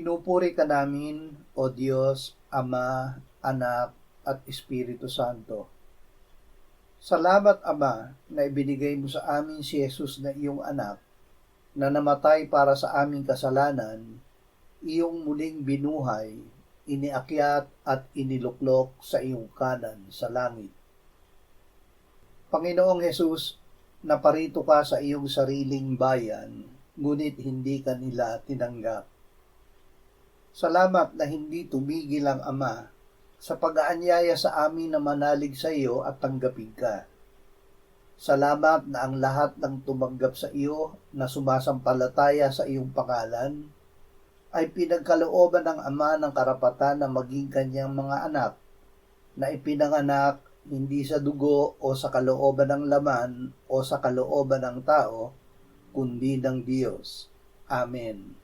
Pinupuri ka namin, O Diyos, Ama, Anak, at Espiritu Santo. Salamat, Ama, na ibinigay mo sa amin si Jesus na iyong anak, na namatay para sa aming kasalanan, iyong muling binuhay, iniakyat at iniluklok sa iyong kanan sa langit. Panginoong Jesus, naparito ka sa iyong sariling bayan, ngunit hindi ka nila tinanggap. Salamat na hindi tumigil ang Ama sa pag-aanyaya sa amin na manalig sa iyo at tanggapin ka. Salamat na ang lahat ng tumanggap sa iyo na sumasampalataya sa iyong pangalan ay pinagkalooban ng Ama ng karapatan na maging kanyang mga anak na ipinanganak hindi sa dugo o sa kalooban ng laman o sa kalooban ng tao, kundi ng Diyos. Amen.